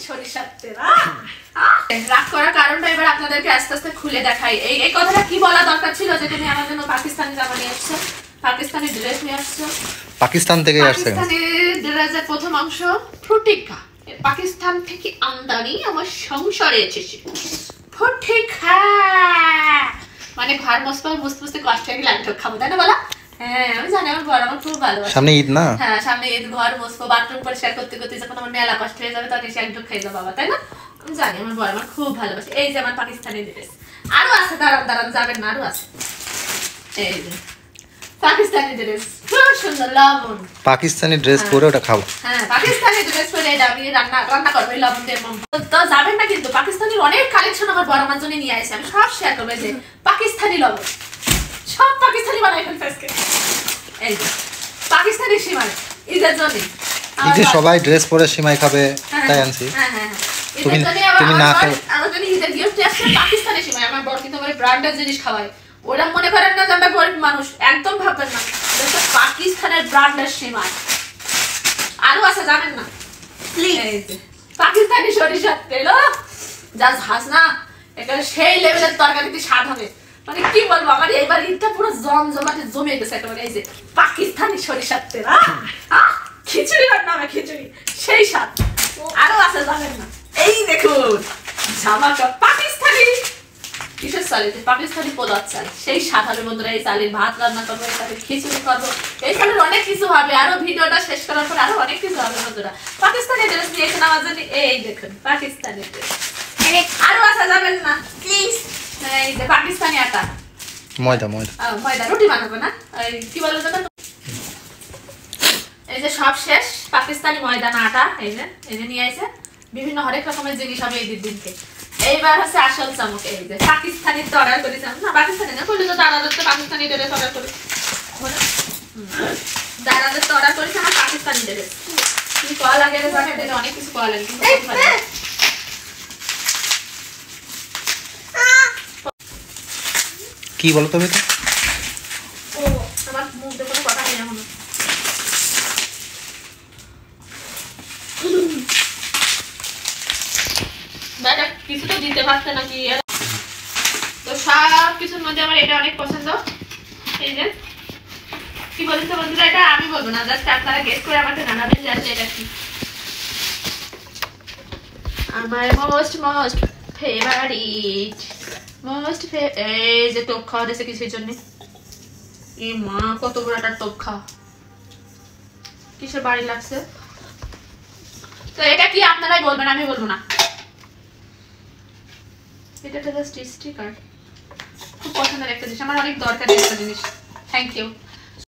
সরিষার তেল। রাগ করার কারণটা এবার আপনাদেরকে আস্তে আস্তে খুলে দেখাই। এই কথাটা কি বলা দরকার ছিল যে তুমি আমার জন্য পাকিস্তানি জামা নিয়ে আসছো, পাকিস্তানি ড্রেস নিয়ে আসছো। পাকিস্তান থেকে আসছে। পাকিস্তানি ড্রেসের প্রথম অংশ ফ্রুটিকা, পাকিস্তান থেকে আমদানি আমার সংসারে এসেছে। ফ্রুটিকা মানে ঘর মুছতে মুছতে কষ্ট হয়ে গেলে আমি তো খাবো, তাই না বলা? হ্যাঁ আমি জানি আমার ঘর আমার খুব ভালোবাসে। সামনে ঈদ না? হ্যাঁ সামনে ঈদ, ঘর মুছবো, বাথরুম পরিষ্কার করতে করতে যখন আমার মেলা কষ্ট হয়ে যাবে তখন এসে একটু খেয়ে যাবো বাবা, তাই না? আমি জানি আমার ঘর আমার খুব ভালোবাসে। এই যে আমার পাকিস্তানি ড্রেস, আরো আছে, দাঁড়ান যাবেন না, আরো আছে। এই যে পাকিস্তানি ড্রেস, খুব সুন্দর লবণ। পাকিস্তানি ড্রেস পরে ওটা খাবো। হ্যাঁ পাকিস্তানি ড্রেস পরে এটা আমি রান্না করবো এই লবণ দিয়ে। তো যাবেন না কিন্তু, পাকিস্তানির অনেক কালেকশন আমার বড় আমার জন্য নিয়ে আসে, আমি সব শেয়ার করবো। যে পাকিস্তানি লবণ সব পাকিস্তানি বানাই ফেলছে আজকে। এই যে পাকিস্তানি সিমাই ঈদের জন্য, ঈদে সবাই ড্রেস পরে সিমাই খাবে তাই আনছি। হ্যাঁ হ্যাঁ তুমি না খাও? আমার জন্য ঈদের গিফট আসছে পাকিস্তানি সিমাই। আমার বড় কিন্তু আমার ব্র্যান্ডের জিনিস খাওয়ায়, ওরা মনে করেন না যে আমরা গরিব মানুষ, একদম ভাববেন না, এটা পাকিস্তানের ব্র্যান্ডের সিমাই। আরো আছে জানেন না, পাকিস্তানি সরিষার তেল যা ঝাঁস না, এটা সেই লেভেলের তরকারিতে স্বাদ হবে। মানে কি বলবো, আমার এইবার ঈদটা পুরো জমজমাটে জমে গেছে একেবারে। এই যে পাকিস্তানি সরিষার তেল, খিচুড়ি রান্না হবে, খিচুড়ি সেই স্বাদ। আরো আছে জানেন না, এই দেখুন জামাটা পাকিস্তানি কিসের চালে, পাকিস্তানি পোলাও চাল, সেই স্বাদ হবে বন্ধুরা। এই চালের ভাত রান্না করবো, এই চালের খিচুড়ি করবো, এই চালের অনেক কিছু হবে। আরো ভিডিওটা শেষ করার পর আরো অনেক কিছু হবে বন্ধুরা। পাকিস্তানি ড্রেস নিয়েছেন আমার জন্য, এই দেখুন পাকিস্তানি ড্রেস। আরো আসা যাবেন না প্লিজ। এই যে পাকিস্তানি আটা, ময়দা রুটি বানাবো না, কি বলো দাদা? এই যে সব শেষ, পাকিস্তানি ময়দা না আটা। এই যে নিয়ে আসে বিভিন্ন হরেক রকমের জিনিস হবে এই দিনকে। এইবার হচ্ছে আসল চামচ, এই যে পাকিস্তানি তো অর্ডার করেছিলাম না, পাকিস্তানি না করলে তো দাদাদের তো পাকিস্তানি ড্রেস অর্ডার করি, দাদাদের তো অর্ডার করেছি আমার পাকিস্তানি ড্রেস। কি কল লাগে রে জানে, এটা অনেক কিছু কল লাগে কিন্তু কি বলো তুমি তো? ও আমার মুখ দিয়ে কোনো কথা নেই এখনো। কিছু তো দিতে পারছে নাকি, তো সব কিছুর মধ্যে আমার এটা অনেক পছন্দ। এই যে কি বলছে বন্ধুরা, এটা আমি বলবো না, জাস্ট আপনারা গেস করে আমাকে জানাবেন যে আসলে এটা কি। আমার মোস্ট ফেভারিট এই যে টোপ খাওয়া দিয়েছে কিছুর জন্য। এই মা কত বড় একটা টোপ খাওয়া, কিসের বাড়ি লাগছে। তো এটা কি আপনারাই বলবেন, আমি বলবো না। এটা একটা জাস্ট স্টিকার, খুব পছন্দের একটা জিনিস, আমার অনেক দরকারি একটা জিনিস। Thank you.